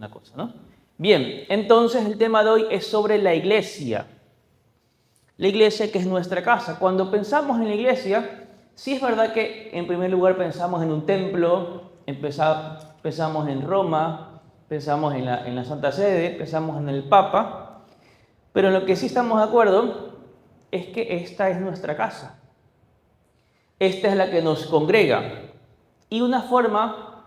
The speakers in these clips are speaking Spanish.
alguna cosa, ¿no? Bien, entonces el tema de hoy es sobre la iglesia. La iglesia que es nuestra casa. Cuando pensamos en la iglesia, sí es verdad que en primer lugar pensamos en un templo, pensamos en Roma, pensamos en la Santa Sede, pensamos en el Papa, pero en lo que sí estamos de acuerdo es que esta es nuestra casa. Esta es la que nos congrega. Y una forma,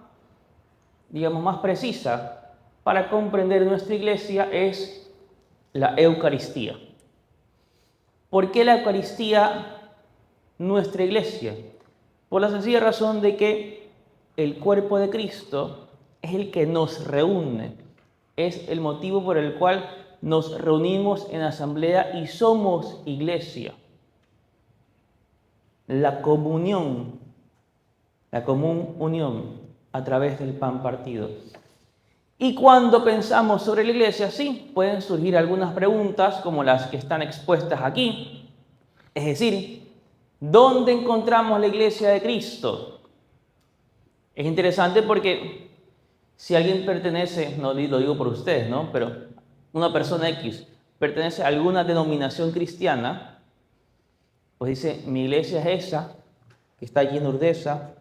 digamos, más precisa para comprender nuestra iglesia es la Eucaristía. ¿Por qué la Eucaristía nuestra iglesia? Por la sencilla razón de que el cuerpo de Cristo es el que nos reúne. Es el motivo por el cual nos reunimos en asamblea y somos iglesia. La comunión, la común unión a través del pan partido. Y cuando pensamos sobre la iglesia, sí, pueden surgir algunas preguntas como las que están expuestas aquí. Es decir, ¿dónde encontramos la iglesia de Cristo? Es interesante porque si alguien pertenece, no lo digo por ustedes, ¿no? Pero una persona X pertenece a alguna denominación cristiana, pues dice, mi iglesia es esa, que está allí en Urdesa,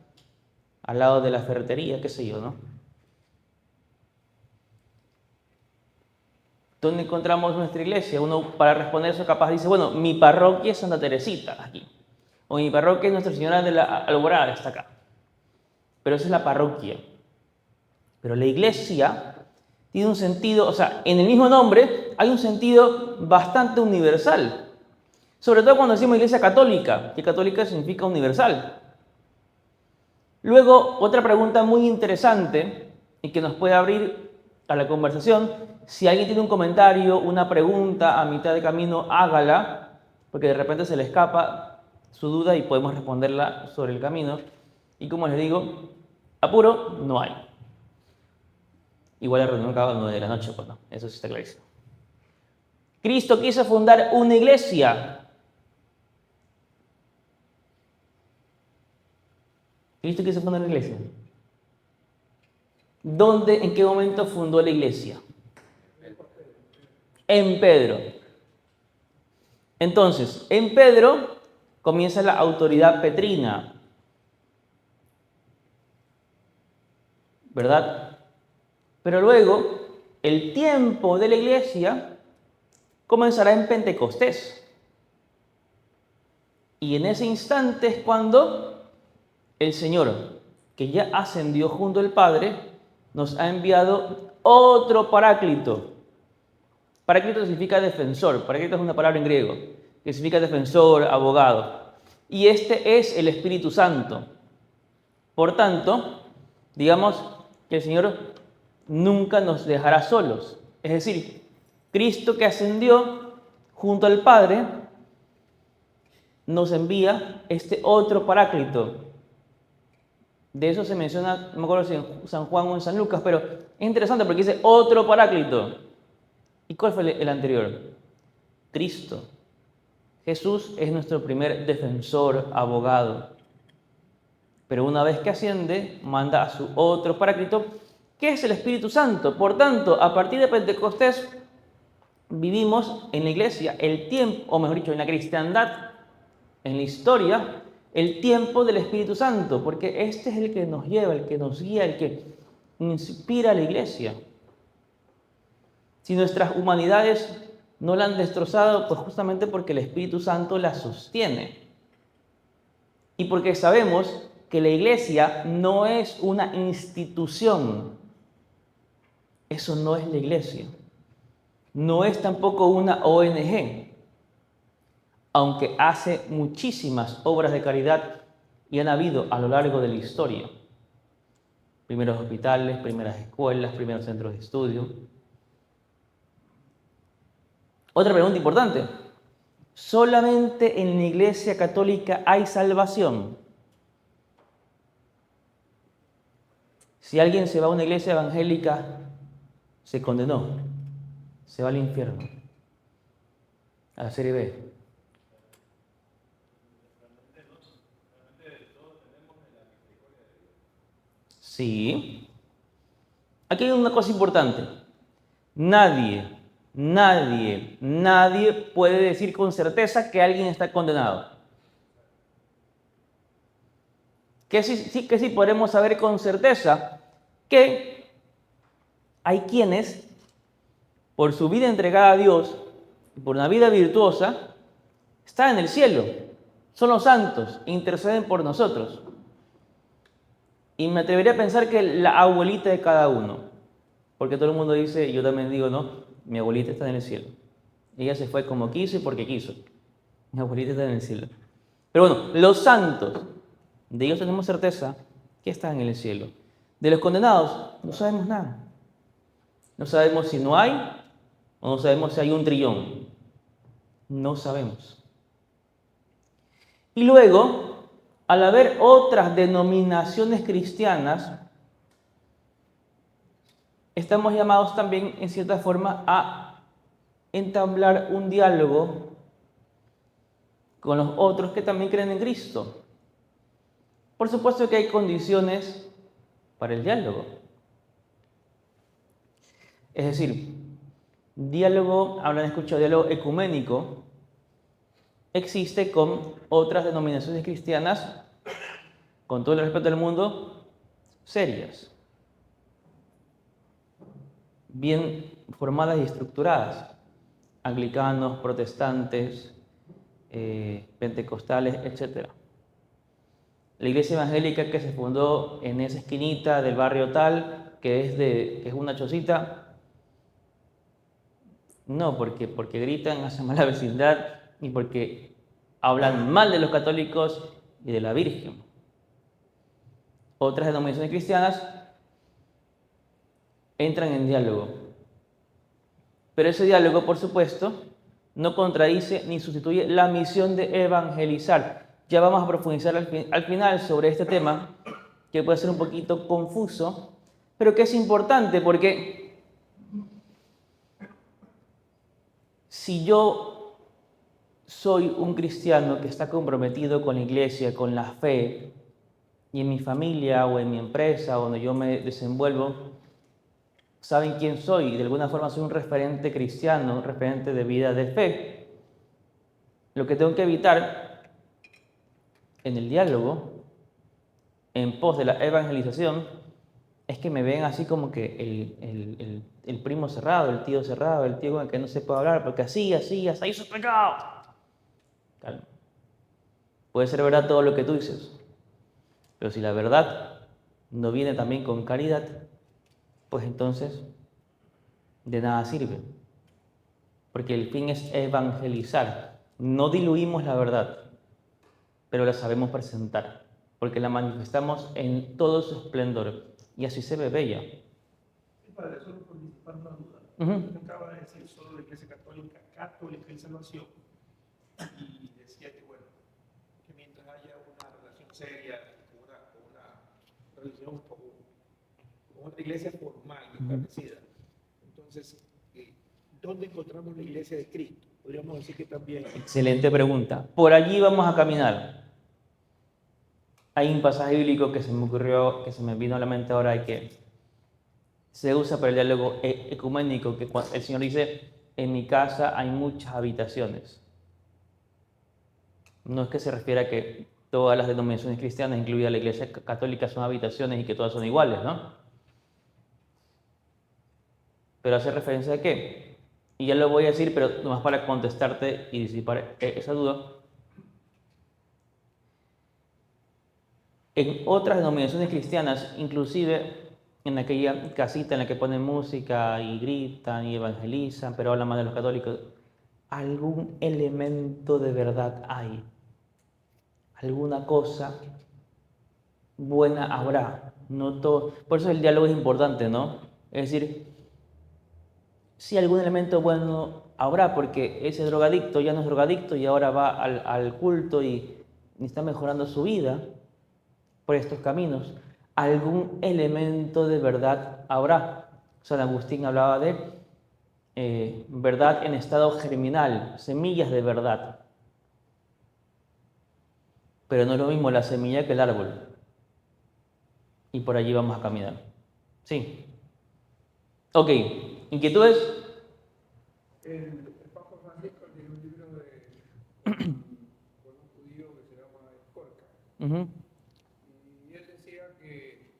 al lado de la ferretería, qué sé yo, ¿no? ¿Dónde encontramos nuestra iglesia? Uno, para responder eso, capaz dice, bueno, mi parroquia es Santa Teresita, aquí. O mi parroquia es Nuestra Señora de la Alborada, está acá. Pero esa es la parroquia. Pero la iglesia tiene un sentido, o sea, en el mismo nombre hay un sentido bastante universal. Sobre todo cuando decimos iglesia católica, que católica significa universal. Luego, otra pregunta muy interesante y que nos puede abrir a la conversación. Si alguien tiene un comentario, una pregunta a mitad de camino, hágala, porque de repente se le escapa su duda y podemos responderla sobre el camino. Y como les digo, apuro no hay. Igual la reunión acaba a las 9 de la noche, pues no, eso sí está clarísimo. Cristo quiso fundar una iglesia. Cristo quiso fundar una iglesia. ¿Dónde, en qué momento fundó la iglesia? En Pedro. Entonces, en Pedro comienza la autoridad petrina, ¿verdad? Pero luego, el tiempo de la iglesia comenzará en Pentecostés. Y en ese instante es cuando el Señor, que ya ascendió junto al Padre, nos ha enviado otro paráclito. Paráclito significa defensor. Paráclito es una palabra en griego que significa defensor, abogado. Y este es el Espíritu Santo. Por tanto, digamos que el Señor nunca nos dejará solos. Es decir, Cristo que ascendió junto al Padre nos envía este otro paráclito. De eso se menciona, no me acuerdo si en San Juan o en San Lucas, pero es interesante porque dice otro paráclito. ¿Y cuál fue el anterior? Cristo. Jesús es nuestro primer defensor, abogado. Pero una vez que asciende, manda a su otro paráclito, que es el Espíritu Santo. Por tanto, a partir de Pentecostés, vivimos en la iglesia el tiempo, o mejor dicho, en la cristiandad, en la historia, el tiempo del Espíritu Santo, porque este es el que nos lleva, el que nos guía, el que inspira a la iglesia. Si nuestras humanidades no la han destrozado, pues justamente porque el Espíritu Santo la sostiene. Y porque sabemos que la iglesia no es una institución. Eso no es la iglesia. No es tampoco una ONG, aunque hace muchísimas obras de caridad y han habido a lo largo de la historia. Primeros hospitales, primeras escuelas, primeros centros de estudio. Otra pregunta importante. ¿Solamente en la Iglesia Católica hay salvación? Si alguien se va a una iglesia evangélica, se condenó, se va al infierno, a la serie B. Sí, Aquí hay una cosa importante. Nadie puede decir con certeza que alguien está condenado. Que sí podemos saber con certeza que hay quienes, por su vida entregada a Dios, por una vida virtuosa, están en el cielo. Son los santos, interceden por nosotros. Y me atrevería a pensar que la abuelita de cada uno, porque todo el mundo dice, y yo también digo, no, mi abuelita está en el cielo. Ella se fue como quiso y porque quiso. Mi abuelita está en el cielo. Pero bueno, los santos, de ellos tenemos certeza que están en el cielo. De los condenados, no sabemos nada. No sabemos si no hay o no sabemos si hay un trillón. No sabemos. Y luego, al haber otras denominaciones cristianas, estamos llamados también, en cierta forma, a entablar un diálogo con los otros que también creen en Cristo. Por supuesto que hay condiciones para el diálogo. Es decir, diálogo, habrán escuchado diálogo ecuménico, existe con otras denominaciones cristianas, con todo el respeto del mundo, serias, bien formadas y estructuradas, anglicanos, protestantes, pentecostales, etc. La iglesia evangélica que se fundó en esa esquinita del barrio tal, que es una chocita, no, porque gritan, hacen mala vecindad y porque hablan mal de los católicos y de la Virgen. Otras denominaciones cristianas entran en diálogo. Pero ese diálogo, por supuesto, no contradice ni sustituye la misión de evangelizar. Ya vamos a profundizar al final sobre este tema, que puede ser un poquito confuso, pero que es importante porque si yo soy un cristiano que está comprometido con la iglesia, con la fe, y en mi familia o en mi empresa donde yo me desenvuelvo, saben quién soy y de alguna forma soy un referente cristiano, un referente de vida de fe. Lo que tengo que evitar en el diálogo, en pos de la evangelización, es que me ven así como que el primo cerrado, el tío cerrado, el tío con el que no se puede hablar, porque así, hasta ahí es pecado. Calma. Puede ser verdad todo lo que tú dices, pero si la verdad no viene también con caridad, pues entonces de nada sirve. Porque el fin es evangelizar. No diluimos la verdad, pero la sabemos presentar, porque la manifestamos en todo su esplendor y así se ve bella. Sí, padre, solo por disipar una duda. Usted acaba de decir solo la Iglesia Católica y Salvación, y decía que, bueno, que mientras haya una relación seria con una religión, con otra iglesia formal y establecida, entonces, ¿dónde encontramos la Iglesia de Cristo? Podríamos decir que también. Excelente pregunta. Por allí vamos a caminar. Hay un pasaje bíblico que se me ocurrió, que se me vino a la mente ahora y que se usa para el diálogo ecuménico, que el Señor dice, en mi casa hay muchas habitaciones. No es que se refiera a que todas las denominaciones cristianas, incluida la Iglesia Católica, son habitaciones y que todas son iguales, ¿no? Pero hace referencia a qué. Y ya lo voy a decir, pero nomás para contestarte y disipar esa duda. En otras denominaciones cristianas, inclusive en aquella casita en la que ponen música y gritan y evangelizan, pero hablan más de los católicos, algún elemento de verdad hay. Alguna cosa buena habrá. No todo. Por eso el diálogo es importante, ¿no? Es decir, si algún elemento bueno habrá, porque ese drogadicto ya no es drogadicto y ahora va al culto y está mejorando su vida por estos caminos. Algún elemento de verdad habrá. San Agustín hablaba de verdad en estado germinal, semillas de verdad. Pero no es lo mismo la semilla que el árbol. Y por allí vamos a caminar. Sí. Ok, ¿inquietudes? El Papa Francisco tiene un libro con un judío que se llama Escorca. Ujú, Y él decía que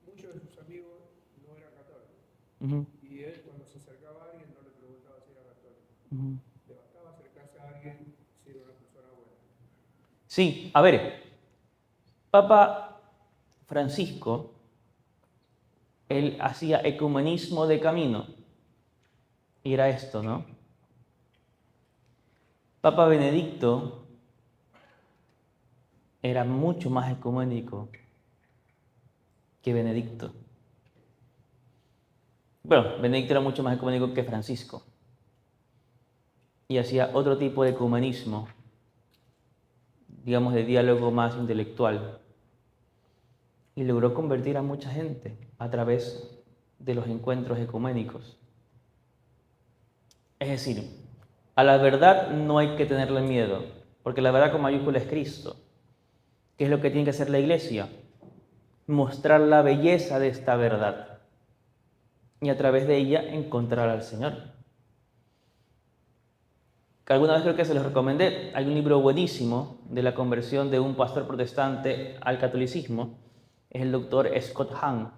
muchos de sus amigos no eran católicos. ujú, Y él, cuando se acercaba a alguien, no le preguntaba si era católico. ujú. Le bastaba acercarse a alguien si era una persona buena. Sí, a ver, Papa Francisco, él hacía ecumenismo de camino. Y era esto, ¿no? Papa Benedicto era mucho más ecuménico que Benedicto. Bueno, Benedicto era mucho más ecuménico que Francisco. Y hacía otro tipo de ecumenismo, digamos, de diálogo más intelectual. Y logró convertir a mucha gente a través de los encuentros ecuménicos. Es decir, a la verdad no hay que tenerle miedo, porque la verdad con mayúscula es Cristo. ¿Qué es lo que tiene que hacer la Iglesia? Mostrar la belleza de esta verdad y a través de ella encontrar al Señor. Que alguna vez creo que se los recomendé, hay un libro buenísimo de la conversión de un pastor protestante al catolicismo, es el doctor Scott Hahn,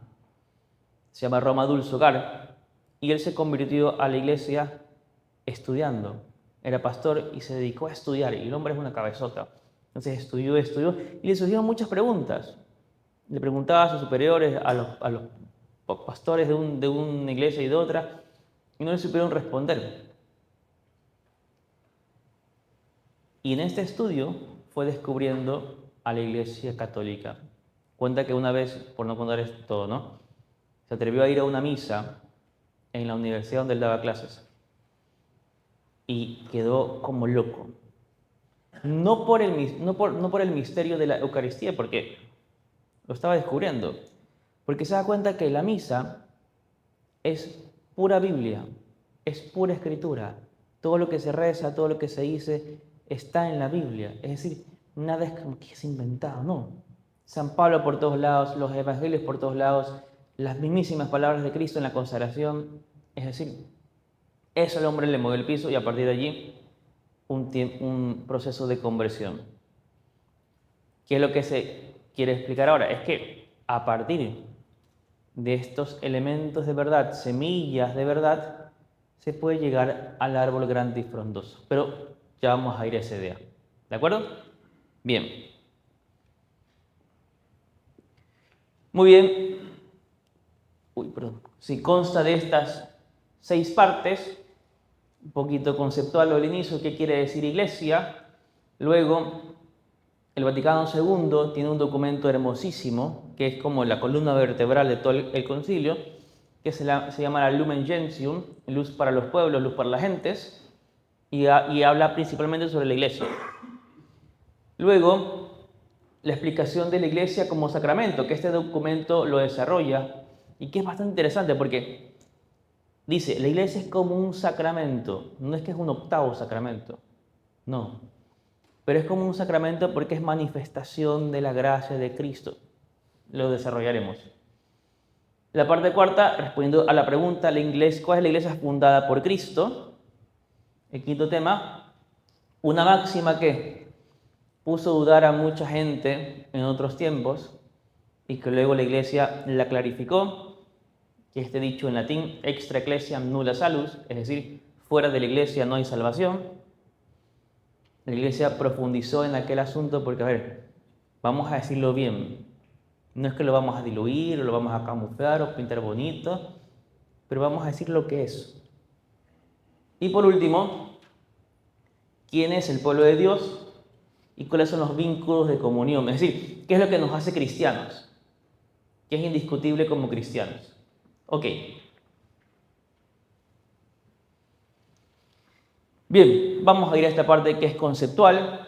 se llama Roma Dulce Hogar, y él se convirtió a la Iglesia estudiando. Era pastor y se dedicó a estudiar, y el hombre es una cabezota. Entonces estudió, y le surgieron muchas preguntas. Le preguntaba a sus superiores, a los pastores de una iglesia y de otra, y no le supieron responder. Y en este estudio fue descubriendo a la Iglesia Católica. Cuenta que una vez, por no contar esto todo, ¿no? Se atrevió a ir a una misa en la universidad donde él daba clases y quedó como loco. No por el misterio de la Eucaristía, porque lo estaba descubriendo, porque se da cuenta que la misa es pura Biblia, es pura escritura. Todo lo que se reza, todo lo que se dice está en la Biblia. Es decir, nada es como que es inventado, no. San Pablo por todos lados, los evangelios por todos lados, las mismísimas palabras de Cristo en la consagración. Es decir, eso al hombre le mueve el piso y a partir de allí un proceso de conversión. ¿Qué es lo que se quiere explicar ahora? Es que a partir de estos elementos de verdad, semillas de verdad, se puede llegar al árbol grande y frondoso. Pero ya vamos a ir a esa idea. ¿De acuerdo? Bien. Muy bien. Uy, perdón. Si consta de estas 6 partes, un poquito conceptual al inicio, qué quiere decir iglesia. Luego, el Vaticano II tiene un documento hermosísimo, que es como la columna vertebral de todo el concilio, que se llama la Lumen Gentium, luz para los pueblos, luz para las gentes, y habla principalmente sobre la iglesia. Luego, la explicación de la iglesia como sacramento, que este documento lo desarrolla, y que es bastante interesante porque dice, la iglesia es como un sacramento, no es que es un octavo sacramento, no, pero es como un sacramento porque es manifestación de la gracia de Cristo. Lo desarrollaremos. La parte cuarta, respondiendo a la pregunta, ¿cuál es la iglesia fundada por Cristo? El quinto tema, una máxima que puso a dudar a mucha gente en otros tiempos y que luego la iglesia la clarificó, que este dicho en latín, extra ecclesiam nulla salus, es decir, fuera de la iglesia no hay salvación. La iglesia profundizó en aquel asunto porque, a ver, vamos a decirlo bien, no es que lo vamos a diluir o lo vamos a camuflar o pintar bonito, pero vamos a decir lo que es. Y por último, ¿quién es el pueblo de Dios y cuáles son los vínculos de comunión? Es decir, ¿qué es lo que nos hace cristianos? ¿Qué es indiscutible como cristianos? Ok. Bien, vamos a ir a esta parte que es conceptual.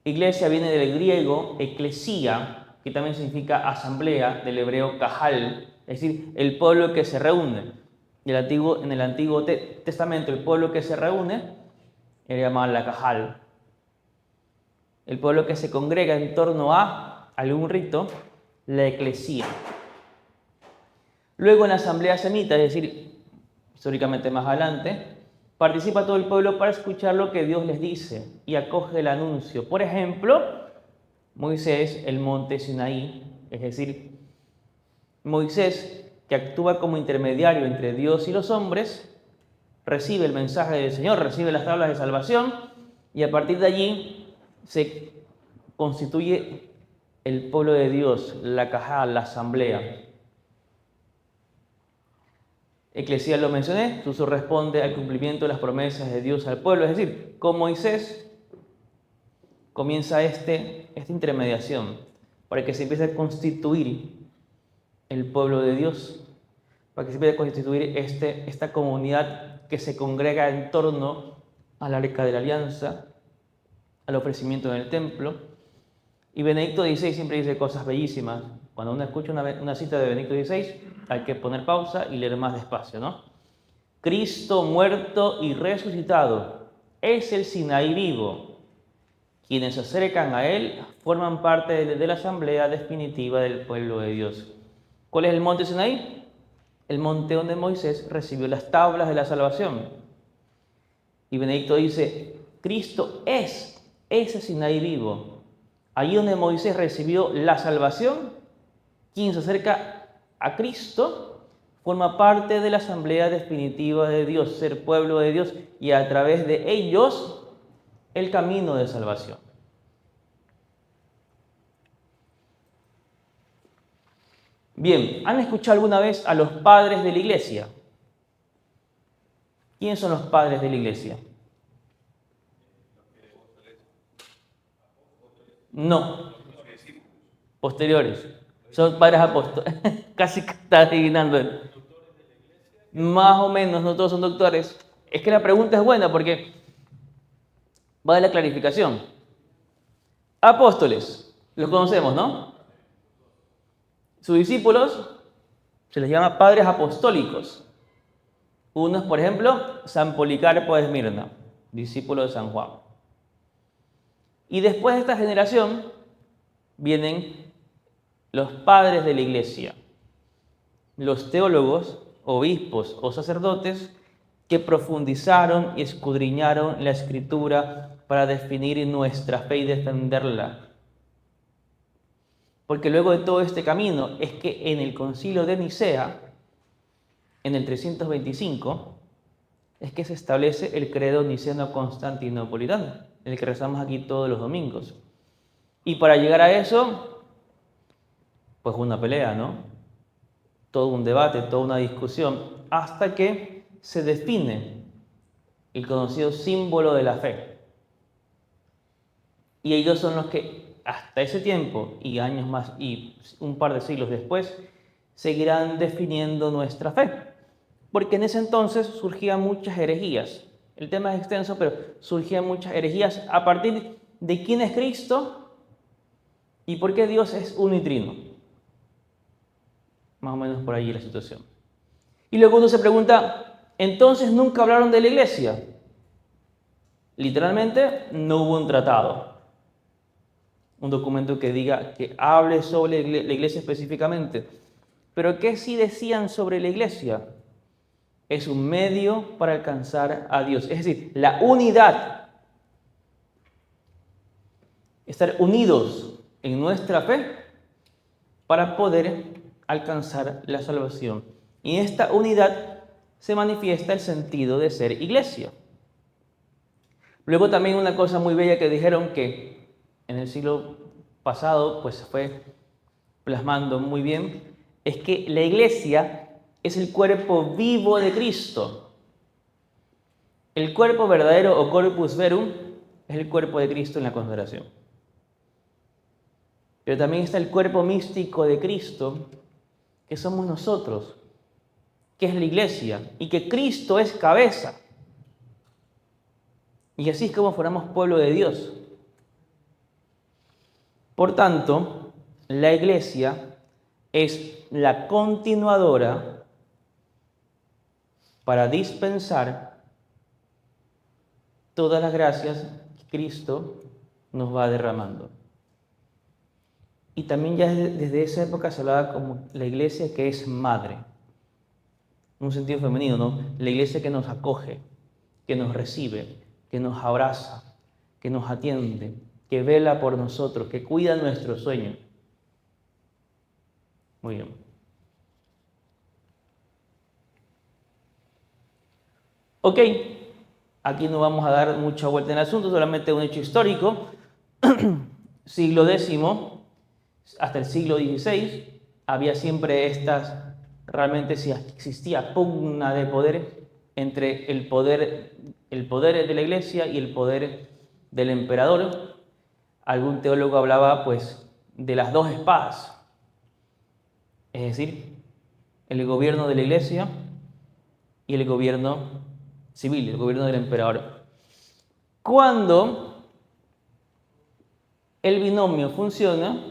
Iglesia viene del griego eclesia, que también significa asamblea, del hebreo kahal, es decir, el pueblo que se reúne. En el Antiguo Testamento, el pueblo que se reúne era llamado la kahal. El pueblo que se congrega en torno a algún rito, la eclesía. Luego en la asamblea semita, es decir, históricamente más adelante, participa todo el pueblo para escuchar lo que Dios les dice y acoge el anuncio. Por ejemplo, Moisés, el monte Sinaí, es decir, Moisés, que actúa como intermediario entre Dios y los hombres, recibe el mensaje del Señor, recibe las tablas de salvación y a partir de allí se constituye el pueblo de Dios, la Cajal, la asamblea. Eclesiastés lo mencioné, Suso responde al cumplimiento de las promesas de Dios al pueblo, es decir, con Moisés comienza esta intermediación para que se empiece a constituir el pueblo de Dios, para que se empiece a constituir esta comunidad que se congrega en torno al arca de la alianza, al ofrecimiento en el templo. Y Benedicto XVI siempre dice cosas bellísimas. Cuando uno escucha una cita de Benedicto XVI, hay que poner pausa y leer más despacio, ¿no? Cristo muerto y resucitado es el Sinaí vivo. Quienes se acercan a él forman parte de la asamblea definitiva del pueblo de Dios. ¿Cuál es el monte Sinaí? El monte donde Moisés recibió las tablas de la salvación. Y Benedicto dice, Cristo es ese Sinaí vivo. Allí donde Moisés recibió la salvación, quien se acerca a Cristo forma parte de la asamblea definitiva de Dios, ser pueblo de Dios, y a través de ellos el camino de salvación. Bien, ¿han escuchado alguna vez a los padres de la iglesia? ¿Quiénes son los padres de la iglesia? No, posteriores. Son padres apóstoles. Casi que está adivinando. Más o menos, no todos son doctores. Es que la pregunta es buena porque va de la clarificación. Apóstoles, los conocemos, ¿no? Sus discípulos se les llama padres apostólicos. Uno es, por ejemplo, San Policarpo de Esmirna, discípulo de San Juan. Y después de esta generación vienen los padres de la iglesia, los teólogos, obispos o sacerdotes que profundizaron y escudriñaron la Escritura para definir nuestra fe y defenderla. Porque luego de todo este camino es que en el Concilio de Nicea, en el 325, es que se establece el credo niceno-constantinopolitano, el que rezamos aquí todos los domingos. Y para llegar a eso, pues una pelea, ¿no? Todo un debate, toda una discusión, hasta que se define el conocido símbolo de la fe. Y ellos son los que hasta ese tiempo y años más y un par de siglos después seguirán definiendo nuestra fe. Porque en ese entonces surgían muchas herejías. El tema es extenso, pero surgían muchas herejías a partir de quién es Cristo y por qué Dios es uno y trino. Más o menos por ahí la situación. Y luego uno se pregunta, ¿entonces nunca hablaron de la iglesia? Literalmente no hubo un tratado, un documento que diga, que hable sobre la iglesia específicamente. Pero ¿qué sí decían sobre la iglesia? Es un medio para alcanzar a Dios. Es decir, la unidad. Estar unidos en nuestra fe para poder alcanzar la salvación. Y en esta unidad se manifiesta el sentido de ser iglesia. Luego también una cosa muy bella que dijeron que en el siglo pasado pues se fue plasmando muy bien, es que la iglesia es el cuerpo vivo de Cristo. El cuerpo verdadero o corpus verum es el cuerpo de Cristo en la consagración. Pero también está el cuerpo místico de Cristo, que somos nosotros, que es la iglesia, y que Cristo es cabeza. Y así es como formamos pueblo de Dios. Por tanto, la iglesia es la continuadora para dispensar todas las gracias que Cristo nos va derramando. Y también ya desde esa época se hablaba como la iglesia que es madre. un sentido femenino, ¿no? La iglesia que nos acoge, que nos recibe, que nos abraza, que nos atiende, que vela por nosotros, que cuida nuestro sueño. Muy bien. Ok, aquí no vamos a dar mucha vuelta en el asunto, solamente un hecho histórico. Siglo X hasta el siglo XVI había siempre realmente sí existía pugna de poder entre el poder de la iglesia y el poder del emperador. Algún teólogo hablaba pues de las dos espadas, es decir, el gobierno de la iglesia y el gobierno civil, el gobierno del emperador. Cuando el binomio funciona.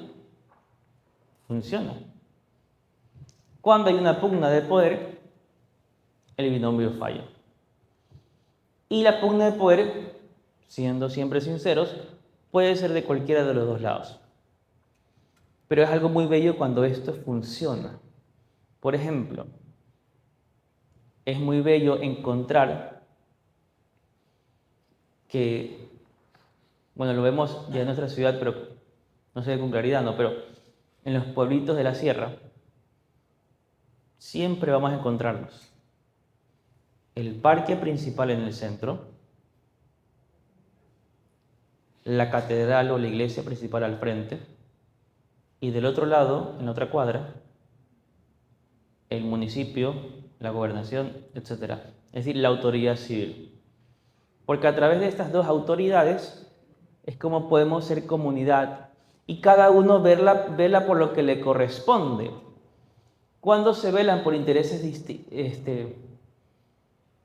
Cuando hay una pugna de poder, el binomio falla. Y la pugna de poder, siendo siempre sinceros, puede ser de cualquiera de los dos lados. Pero es algo muy bello cuando esto funciona. Por ejemplo, es muy bello encontrar que, bueno, lo vemos ya en nuestra ciudad, pero no se ve con claridad, ¿no? Pero en los pueblitos de la sierra, siempre vamos a encontrarnos el parque principal en el centro, la catedral o la iglesia principal al frente, y del otro lado, en la otra cuadra, el municipio, la gobernación, etc. Es decir, la autoridad civil. Porque a través de estas dos autoridades es como podemos ser comunidad y cada uno vela por lo que le corresponde. Cuando se velan por intereses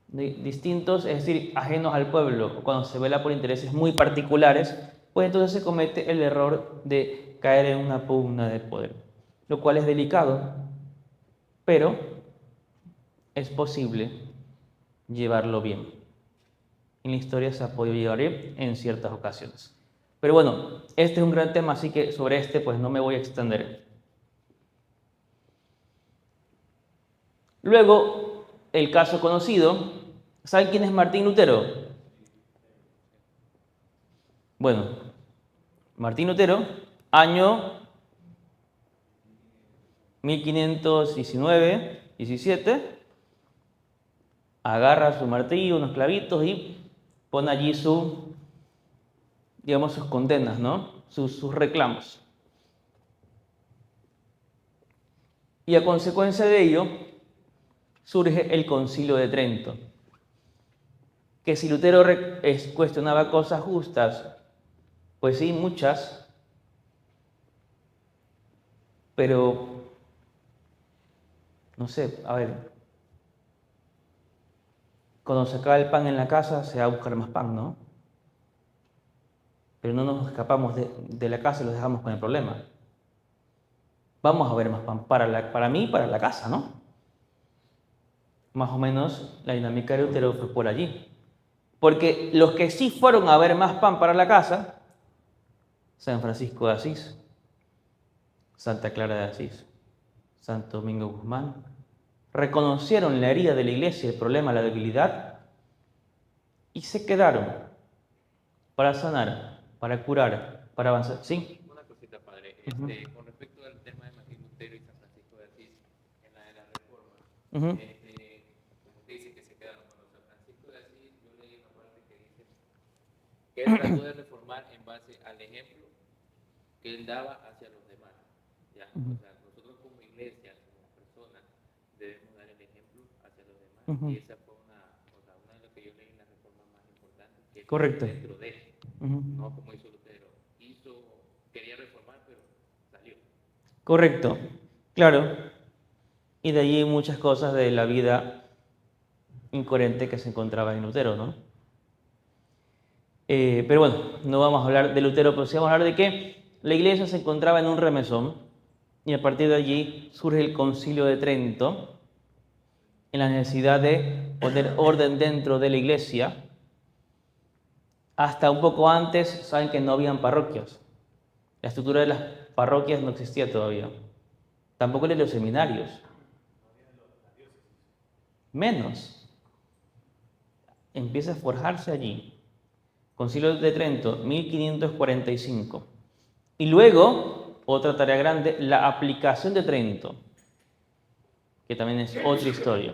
distintos, es decir, ajenos al pueblo, o cuando se vela por intereses muy particulares, pues entonces se comete el error de caer en una pugna de poder, lo cual es delicado, pero es posible llevarlo bien. En la historia se ha podido llevar bien en ciertas ocasiones. Pero bueno, este es un gran tema, así que sobre este pues no me voy a extender. Luego, el caso conocido, ¿saben quién es Martín Lutero? Bueno, Martín Lutero, año 1519-17, agarra su martillo, unos clavitos y pone allí sus condenas, ¿no? Sus reclamos. Y a consecuencia de ello, surge el Concilio de Trento, que si Lutero cuestionaba cosas justas, pues sí, muchas, pero, no sé, a ver, cuando se acaba el pan en la casa, se va a buscar más pan, ¿no? Pero no nos escapamos de la casa y los dejamos con el problema. Vamos a ver más pan para mí y para la casa, ¿no? Más o menos la dinámica de Lutero fue por allí. Porque los que sí fueron a ver más pan para la casa, San Francisco de Asís, Santa Clara de Asís, Santo Domingo Guzmán, reconocieron la herida de la iglesia, el problema, la debilidad, y se quedaron para sanar, para curar, para avanzar. ¿Sí? Una cosita, padre. Con respecto al tema de Martín Lutero y San Francisco de Asís en la de la Reforma, como usted dice que se quedaron con los San Francisco de Asís, yo leí una parte que dice que él trató de reformar en base al ejemplo que él daba hacia los demás. ¿Ya? O sea, nosotros como iglesia, como personas, debemos dar el ejemplo hacia los demás. Y esa fue una de las que yo leí en la Reforma más importante, que es Correcto. dentro de no como hizo Lutero. Quería reformar, pero salió. Correcto, claro. Y de allí muchas cosas de la vida incoherente que se encontraba en Lutero, ¿no? Pero bueno, no vamos a hablar de Lutero, pero sí vamos a hablar de que la iglesia se encontraba en un remesón y a partir de allí surge el Concilio de Trento en la necesidad de poner orden dentro de la iglesia. Hasta un poco antes, saben que no habían parroquias. La estructura de las parroquias no existía todavía. Tampoco de los seminarios. Menos. Empieza a forjarse allí. Concilio de Trento, 1545. Y luego, otra tarea grande, la aplicación de Trento, que también es otra historia.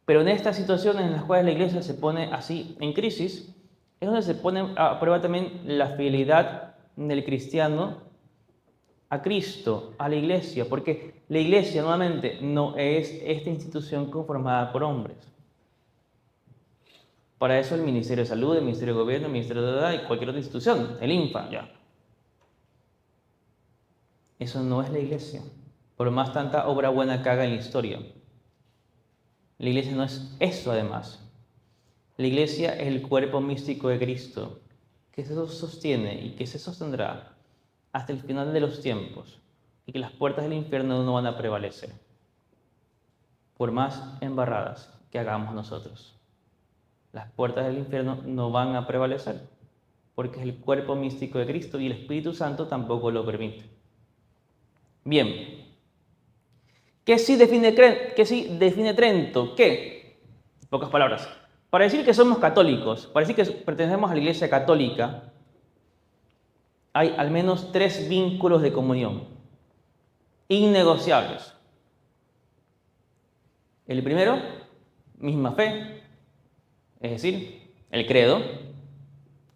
Pero en estas situaciones en las cuales la iglesia se pone así en crisis, es donde se pone a prueba también la fidelidad del cristiano a Cristo, a la iglesia, porque la iglesia nuevamente no es esta institución conformada por hombres. Para eso el Ministerio de Salud, el Ministerio de Gobierno, el Ministerio de Edad y cualquier otra institución, el INFA, ya. Eso no es la iglesia, por más tanta obra buena que haga en la historia. La iglesia no es eso además. La iglesia es el cuerpo místico de Cristo, que se sostiene y que se sostendrá hasta el final de los tiempos, y que las puertas del infierno no van a prevalecer, por más embarradas que hagamos nosotros. Las puertas del infierno no van a prevalecer, porque es el cuerpo místico de Cristo y el Espíritu Santo tampoco lo permite. Bien, ¿qué sí define Trento? ¿Qué? En pocas palabras, para decir que somos católicos, para decir que pertenecemos a la Iglesia Católica, hay al menos 3 vínculos de comunión, innegociables. El primero, misma fe, es decir, el credo,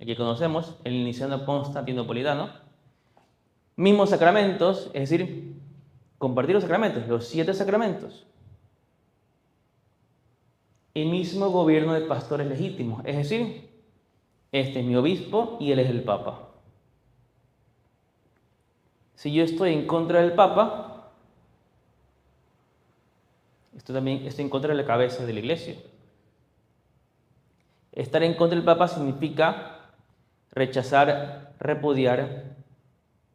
el que conocemos, el niceno constantinopolitano. Mismos sacramentos, es decir, compartir los sacramentos, los 7 sacramentos. El mismo gobierno de pastores legítimos, es decir, este es mi obispo y él es el papa. Si yo estoy en contra del papa, estoy en contra de la cabeza de la iglesia. Estar en contra del papa significa rechazar, repudiar,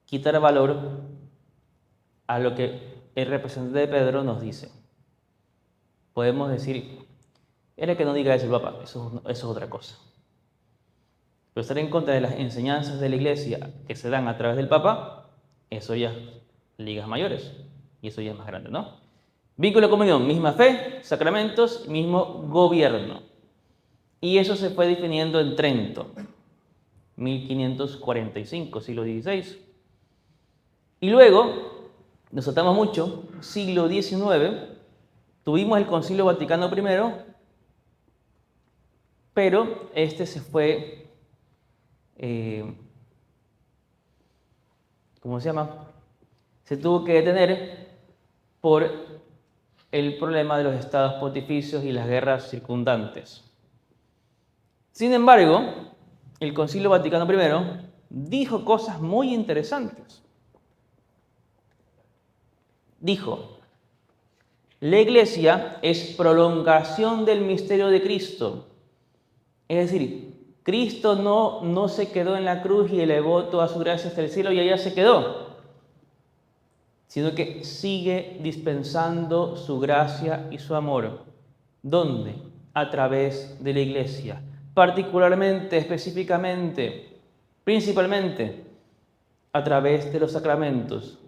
quitar valor a lo que el representante de Pedro nos dice. Podemos decir, era que no diga eso el papa, eso es otra cosa. Pero estar en contra de las enseñanzas de la iglesia que se dan a través del papa, eso ya ligas mayores, y eso ya es más grande, ¿no? Vínculo de comunión, misma fe, sacramentos, mismo gobierno. Y eso se fue definiendo en Trento, 1545, siglo XVI. Y luego, nos saltamos mucho, siglo XIX, tuvimos el Concilio Vaticano I, pero este se fue, ¿cómo se llama? Se tuvo que detener por el problema de los estados pontificios y las guerras circundantes. Sin embargo, el Concilio Vaticano I dijo cosas muy interesantes. Dijo, la Iglesia es prolongación del misterio de Cristo. Es decir, Cristo no se quedó en la cruz y elevó toda su gracia hasta el cielo y allá se quedó, sino que sigue dispensando su gracia y su amor. ¿Dónde? A través de la Iglesia. Particularmente, específicamente, principalmente, a través de los sacramentos.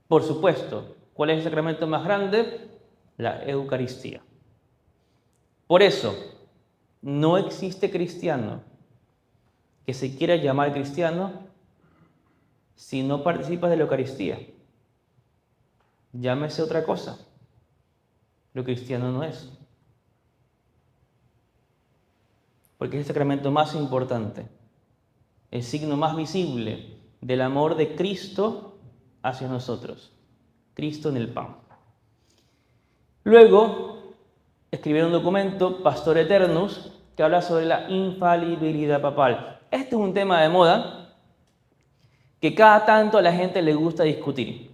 Por supuesto, ¿cuál es el sacramento más grande? La Eucaristía. Por eso, no existe cristiano que se quiera llamar cristiano si no participa de la Eucaristía. Llámese otra cosa. Lo cristiano no es. Porque es el sacramento más importante, el signo más visible del amor de Cristo hacia nosotros. Cristo en el pan. Luego, escribieron un documento, Pastor Eternus, que habla sobre la infalibilidad papal. Este es un tema de moda que cada tanto a la gente le gusta discutir.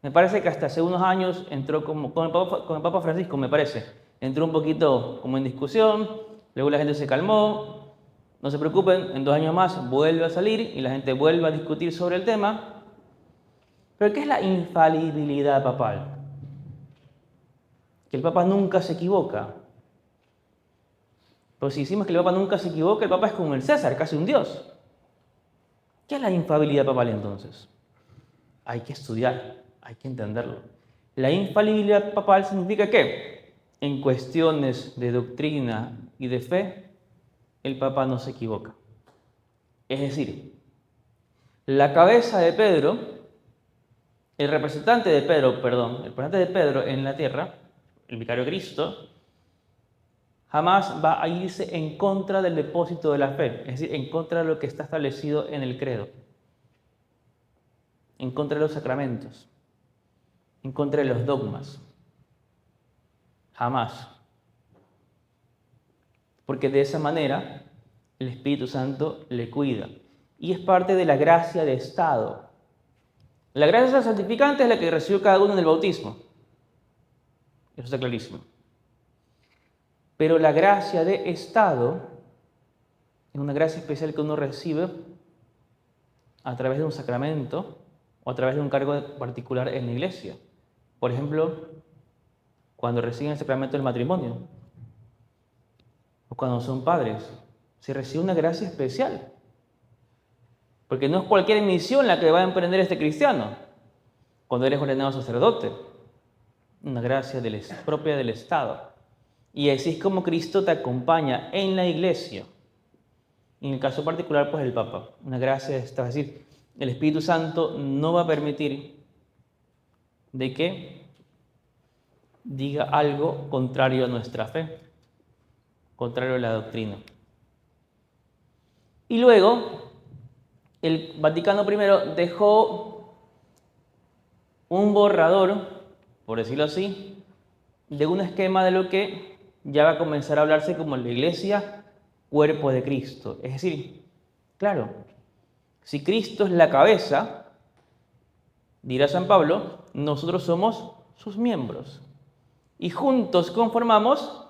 Me parece que hasta hace unos años entró con el Papa Francisco, me parece. Entró un poquito como en discusión, luego la gente se calmó. No se preocupen, en 2 años más vuelve a salir y la gente vuelve a discutir sobre el tema. ¿Pero qué es la infalibilidad papal? Que el Papa nunca se equivoca. Pero si decimos que el Papa nunca se equivoca, el Papa es como el César, casi un dios. ¿Qué es la infalibilidad papal entonces? Hay que estudiar, hay que entenderlo. La infalibilidad papal significa ¿qué? en cuestiones de doctrina y de fe, el Papa no se equivoca. Es decir, la cabeza de Pedro, el representante de Pedro en la tierra, el vicario de Cristo, jamás va a irse en contra del depósito de la fe, es decir, en contra de lo que está establecido en el credo, en contra de los sacramentos, en contra de los dogmas. Jamás. Porque de esa manera el Espíritu Santo le cuida. Y es parte de la gracia de estado. La gracia santificante es la que recibió cada uno en el bautismo. Eso está clarísimo. Pero la gracia de estado es una gracia especial que uno recibe a través de un sacramento o a través de un cargo particular en la iglesia. Por ejemplo, cuando reciben el sacramento del matrimonio o cuando son padres, se recibe una gracia especial. Porque no es cualquier misión la que va a emprender este cristiano cuando eres ordenado sacerdote. Una gracia propia del Estado. Y así es como Cristo te acompaña en la iglesia. Y en el caso particular, pues el Papa. Una gracia de Estado. Es decir, el Espíritu Santo no va a permitir de que diga algo contrario a nuestra fe, contrario a la doctrina. Y luego, el Vaticano I dejó un borrador, por decirlo así, de un esquema de lo que ya va a comenzar a hablarse como la Iglesia, cuerpo de Cristo. Es decir, claro, si Cristo es la cabeza, dirá San Pablo, nosotros somos sus miembros. Y juntos conformamos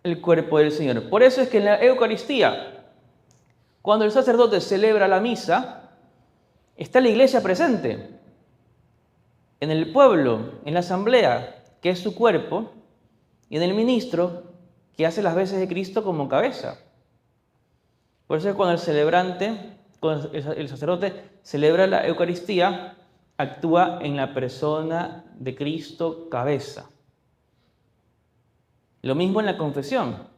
el cuerpo del Señor. Por eso es que en la Eucaristía, cuando el sacerdote celebra la misa, está la iglesia presente. En el pueblo, en la asamblea, que es su cuerpo, y en el ministro, que hace las veces de Cristo como cabeza. Por eso es cuando el sacerdote celebra la Eucaristía, actúa en la persona de Cristo cabeza. Lo mismo en la confesión.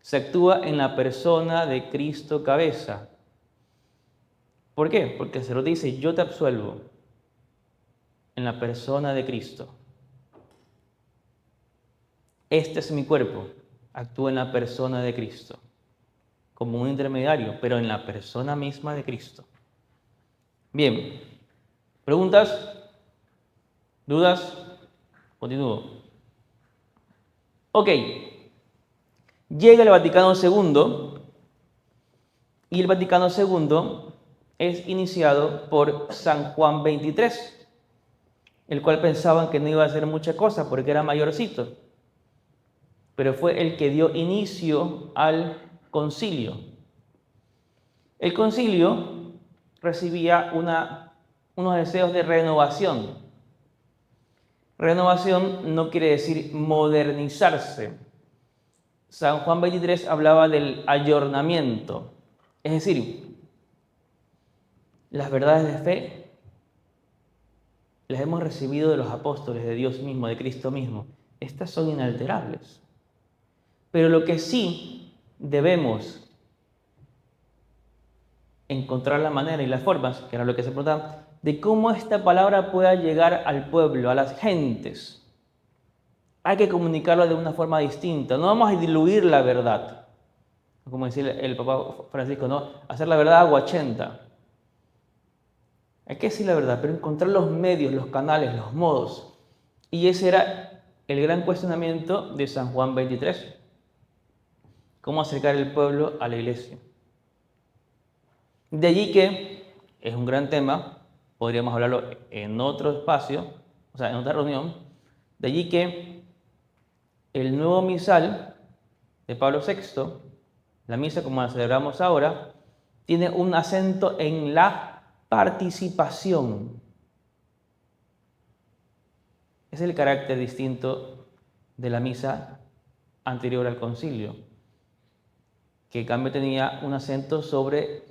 Se actúa en la persona de Cristo cabeza. ¿Por qué? Porque el sacerdote dice, yo te absuelvo en la persona de Cristo. Este es mi cuerpo. Actúa en la persona de Cristo. Como un intermediario, pero en la persona misma de Cristo. Bien. ¿Preguntas? ¿Dudas? Continúo. Ok. Llega el Vaticano II y el Vaticano II es iniciado por San Juan XXIII, el cual pensaban que no iba a hacer mucha cosa porque era mayorcito, pero fue el que dio inicio al concilio. El concilio recibía unos deseos de renovación. Renovación no quiere decir modernizarse. San Juan XXIII hablaba del ayornamiento, es decir, las verdades de fe las hemos recibido de los apóstoles, de Dios mismo, de Cristo mismo. Estas son inalterables. Pero lo que sí debemos encontrar la manera y las formas, que era lo que se preguntaba, de cómo esta palabra pueda llegar al pueblo, a las gentes. Hay que comunicarlo de una forma distinta. No vamos a diluir la verdad. Como decía el Papa Francisco, ¿no? Hacer la verdad aguachenta. Hay que decir la verdad, pero encontrar los medios, los canales, los modos. Y ese era el gran cuestionamiento de San Juan XXIII. Cómo acercar el pueblo a la iglesia. De allí que es un gran tema, podríamos hablarlo en otro espacio, o sea, en otra reunión. De allí que el nuevo misal de Pablo VI, la misa como la celebramos ahora, tiene un acento en la participación. Es el carácter distinto de la misa anterior al concilio, que en cambio tenía un acento sobre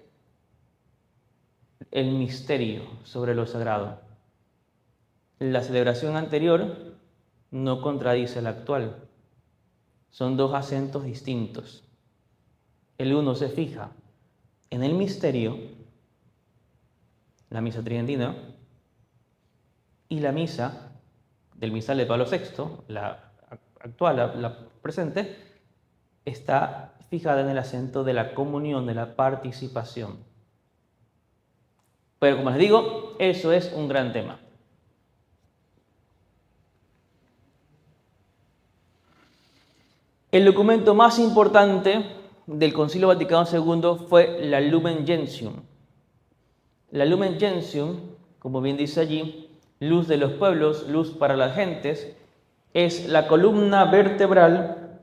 el misterio, sobre lo sagrado. La celebración anterior no contradice la actual. Son dos acentos distintos. El uno se fija en el misterio, la misa tridentina, y la misa del misal de Pablo VI, la actual, la presente, está fijada en el acento de la comunión, de la participación. Pero como les digo, eso es un gran tema. El documento más importante del Concilio Vaticano II fue la Lumen Gentium. La Lumen Gentium, como bien dice allí, luz de los pueblos, luz para las gentes, es la columna vertebral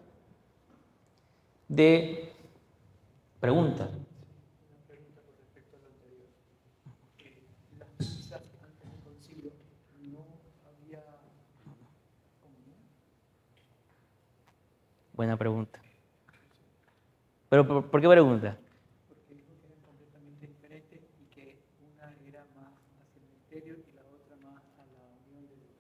de pregunta. Una pregunta con respecto a lo anterior. Las misas antes del concilio no había comunión. Buena pregunta. ¿Pero por qué pregunta? Porque dijo que eran completamente diferentes y que una era más hacia el misterio y la otra más a la unión de Dios.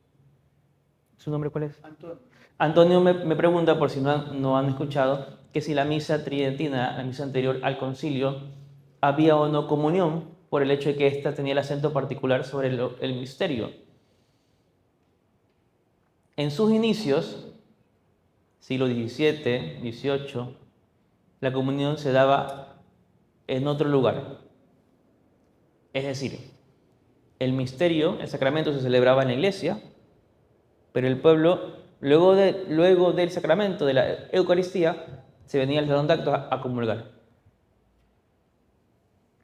¿Su nombre cuál es? Antonio. Antonio me pregunta, por si no han escuchado, que si la misa tridentina, la misa anterior al concilio, había o no comunión por el hecho de que ésta tenía el acento particular sobre el misterio. En sus inicios, siglo XVII, XVIII, la comunión se daba en otro lugar. Es decir, el misterio, el sacramento se celebraba en la iglesia, pero el pueblo, luego del sacramento, de la Eucaristía, se venía al salón de actos a comulgar.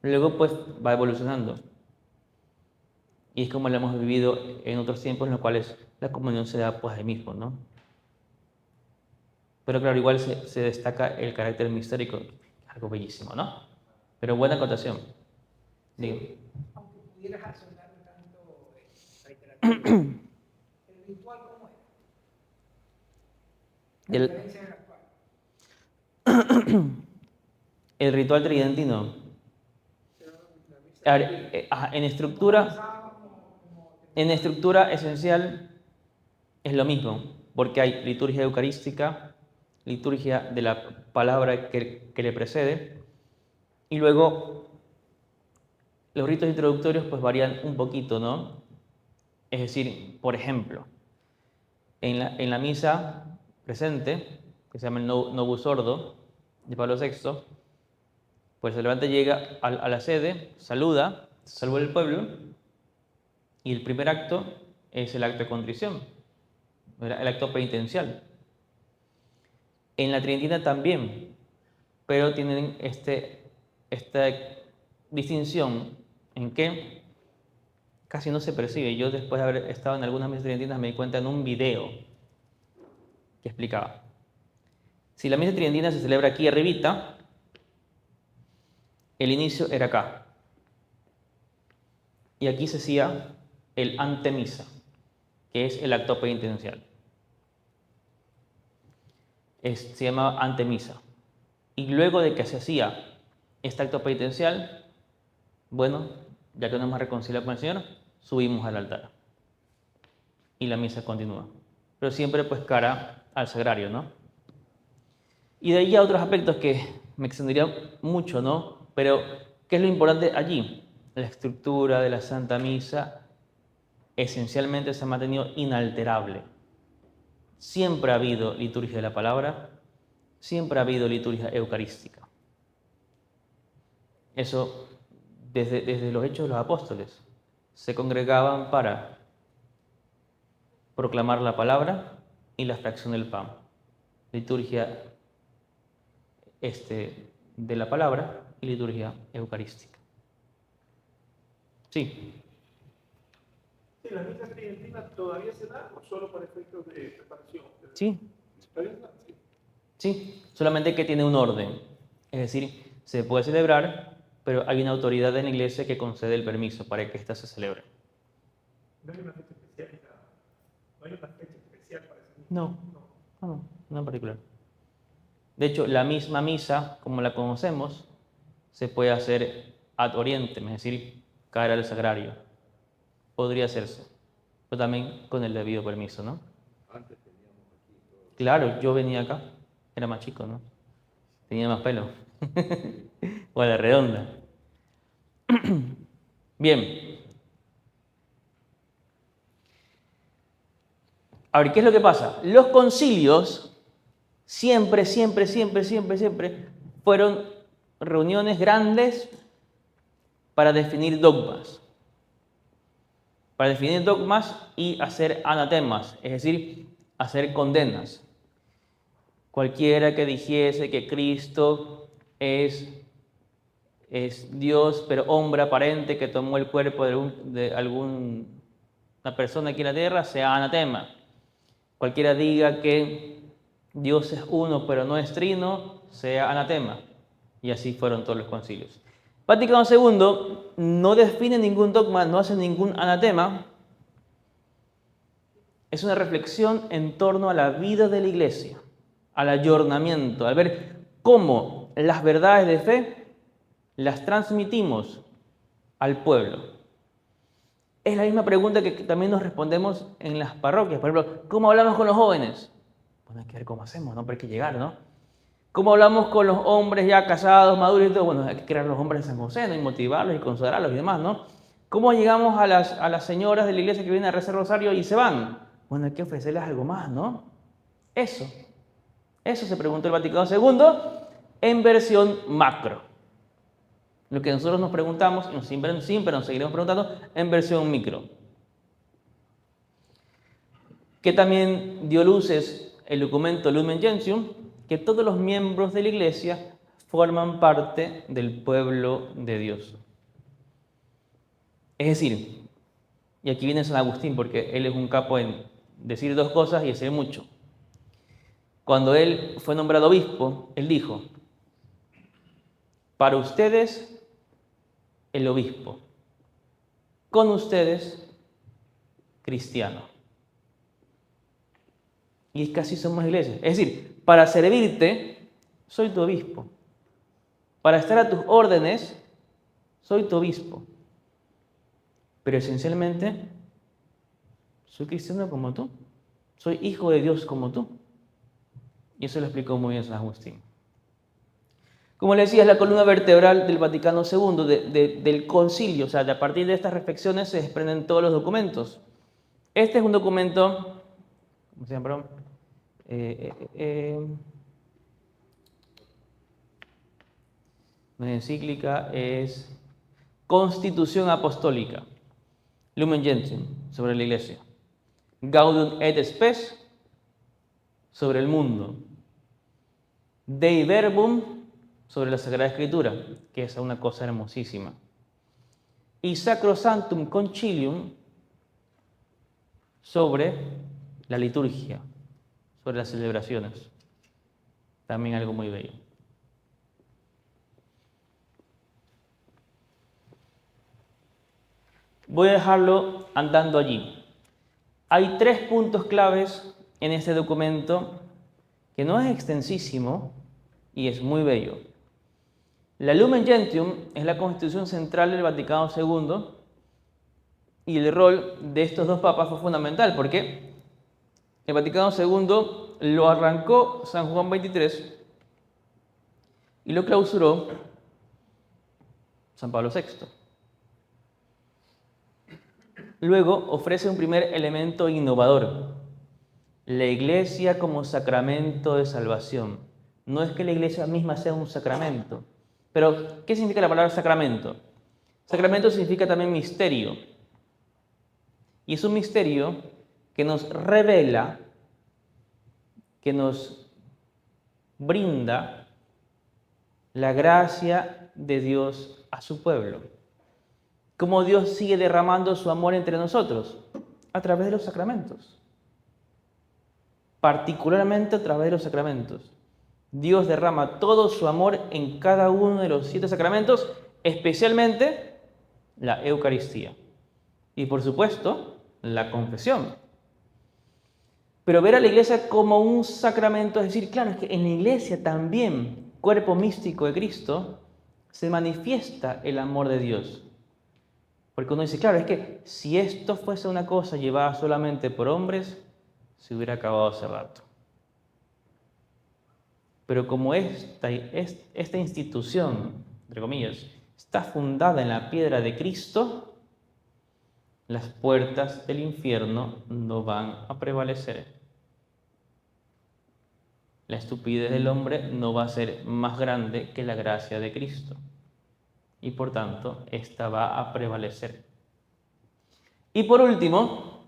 Luego pues va evolucionando. Y es como lo hemos vivido en otros tiempos en los cuales la comunión se da pues ahí mismo, ¿no? Pero claro, igual se destaca el carácter mistérico, algo bellísimo, ¿no? Pero buena acotación. Sí, aunque pudieras sonar un tanto reiterativo, el ritual cómo es. La El, diferencia del actual. el ritual tridentino. A ver, en estructura esencial es lo mismo, porque hay liturgia eucarística, liturgia de la palabra que le precede, y luego los ritos introductorios pues varían un poquito, ¿no? Es decir, por ejemplo, en la misa presente, que se llama el Novus Ordo de Pablo VI, pues el celebrante llega a la sede, saluda el pueblo, y el primer acto es el acto de contrición, el acto penitencial. En la tridentina también, pero tienen esta distinción en que casi no se percibe. Yo después de haber estado en algunas misas tridentinas me di cuenta en un video que explicaba. Si la misa tridentina se celebra aquí arribita, el inicio era acá. Y aquí se hacía el antemisa, que es el acto penitencial. Se llamaba antemisa. Y luego de que se hacía este acto penitencial, bueno, ya que nos hemos reconciliado con el Señor, subimos al altar. Y la misa continúa. Pero siempre pues cara al sagrario, ¿no? Y de ahí a otros aspectos que me extendería mucho, ¿no? Pero, ¿qué es lo importante allí? La estructura de la Santa Misa esencialmente se ha mantenido inalterable. Siempre ha habido liturgia de la palabra, siempre ha habido liturgia eucarística. Eso desde los hechos de los apóstoles. Se congregaban para proclamar la palabra y la fracción del pan. Liturgia de la palabra y liturgia eucarística. Sí. Sí, la misa tridentina todavía se da o solo para efectos de preparación. Sí. ¿Todavía se da? Sí. Sí, solamente que tiene un orden. Es decir, se puede celebrar, pero hay una autoridad en la iglesia que concede el permiso para que ésta se celebre. No hay una fecha especial, no hay una fecha especial para esa misa. No en particular. De hecho, la misma misa, como la conocemos, se puede hacer ad orientem, es decir, cara al sagrario. Podría hacerse, pero también con el debido permiso, ¿no? Antes Claro, yo venía acá, era más chico, ¿no? Tenía más pelo. O a la redonda. Bien. A ver, ¿qué es lo que pasa? Los concilios siempre fueron reuniones grandes para definir dogmas. Para definir dogmas y hacer anatemas, es decir, hacer condenas. Cualquiera que dijese que Cristo es Dios, pero hombre aparente que tomó el cuerpo de alguna persona aquí en la tierra, sea anatema. Cualquiera diga que Dios es uno, pero no es trino, sea anatema. Y así fueron todos los concilios. Vaticano II no define ningún dogma, no hace ningún anatema. Es una reflexión en torno a la vida de la Iglesia, al ayornamiento, al ver cómo las verdades de fe las transmitimos al pueblo. Es la misma pregunta que también nos respondemos en las parroquias. Por ejemplo, ¿cómo hablamos con los jóvenes? Bueno, hay que ver cómo hacemos, ¿no? Pero hay que llegar, ¿no? ¿Cómo hablamos con los hombres ya casados, maduros y todo? Bueno, hay que crear los hombres de San José, ¿no? Y motivarlos y consagrarlos y demás, ¿no? ¿Cómo llegamos a las señoras de la iglesia que vienen a rezar rosario y se van? Bueno, hay que ofrecerles algo más, ¿no? Eso se preguntó el Vaticano II en versión macro. Lo que nosotros nos preguntamos, y siempre nos seguiremos preguntando, en versión micro. Que también dio luces el documento Lumen Gentium, que todos los miembros de la iglesia forman parte del pueblo de Dios. Es decir, y aquí viene San Agustín, porque él es un capo en decir dos cosas y decir mucho. Cuando él fue nombrado obispo, él dijo: para ustedes, el obispo; con ustedes, cristiano. Y es que así somos iglesias. Es decir, para servirte, soy tu obispo. Para estar a tus órdenes, soy tu obispo. Pero esencialmente, soy cristiano como tú. Soy hijo de Dios como tú. Y eso lo explicó muy bien San Agustín. Como les decía, es la columna vertebral del Vaticano II, del concilio. O sea, a partir de estas reflexiones se desprenden todos los documentos. Este es un documento, ¿cómo se llama? Una encíclica es Constitución Apostólica, Lumen Gentium, sobre la Iglesia. Gaudium et Spes, sobre el mundo. Dei Verbum, sobre la Sagrada Escritura, que es una cosa hermosísima. Y Sacrosanctum Concilium, sobre la liturgia, sobre las celebraciones. También algo muy bello. Voy a dejarlo andando allí. Hay 3 puntos claves en este documento que no es extensísimo y es muy bello. La Lumen Gentium es la constitución central del Vaticano II y el rol de estos dos papas fue fundamental porque el Vaticano II lo arrancó San Juan XXIII y lo clausuró San Pablo VI. Luego ofrece un primer elemento innovador: la Iglesia como sacramento de salvación. No es que la Iglesia misma sea un sacramento, pero ¿qué significa la palabra sacramento? Sacramento significa también misterio. Y es un misterio que nos revela, que nos brinda la gracia de Dios a su pueblo. Cómo Dios sigue derramando su amor entre nosotros a través de los sacramentos. Particularmente a través de los sacramentos. Dios derrama todo su amor en cada uno de los 7 sacramentos, especialmente la Eucaristía. Y por supuesto, la confesión. Pero ver a la iglesia como un sacramento, es decir, claro, es que en la iglesia también, cuerpo místico de Cristo, se manifiesta el amor de Dios. Porque uno dice, claro, es que si esto fuese una cosa llevada solamente por hombres, se hubiera acabado hace rato. Pero como esta institución, entre comillas, está fundada en la piedra de Cristo, las puertas del infierno no van a prevalecer. La estupidez del hombre no va a ser más grande que la gracia de Cristo. Y por tanto, esta va a prevalecer. Y por último,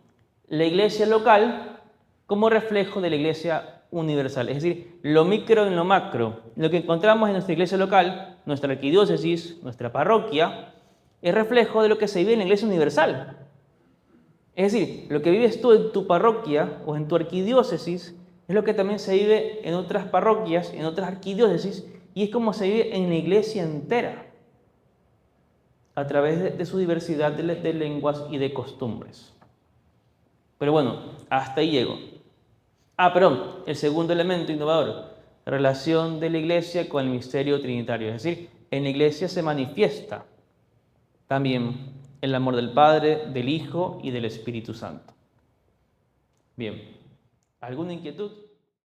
la iglesia local como reflejo de la iglesia universal. Es decir, lo micro en lo macro. Lo que encontramos en nuestra iglesia local, nuestra arquidiócesis, nuestra parroquia, es reflejo de lo que se vive en la iglesia universal. Es decir, lo que vives tú en tu parroquia o en tu arquidiócesis es lo que también se vive en otras parroquias, en otras arquidiócesis, y es como se vive en la iglesia entera, a través de su diversidad de lenguas y de costumbres. Pero bueno, hasta ahí llego. Perdón, el segundo elemento innovador, relación de la iglesia con el misterio trinitario. Es decir, en la iglesia se manifiesta también el amor del Padre, del Hijo y del Espíritu Santo. Bien, ¿alguna inquietud?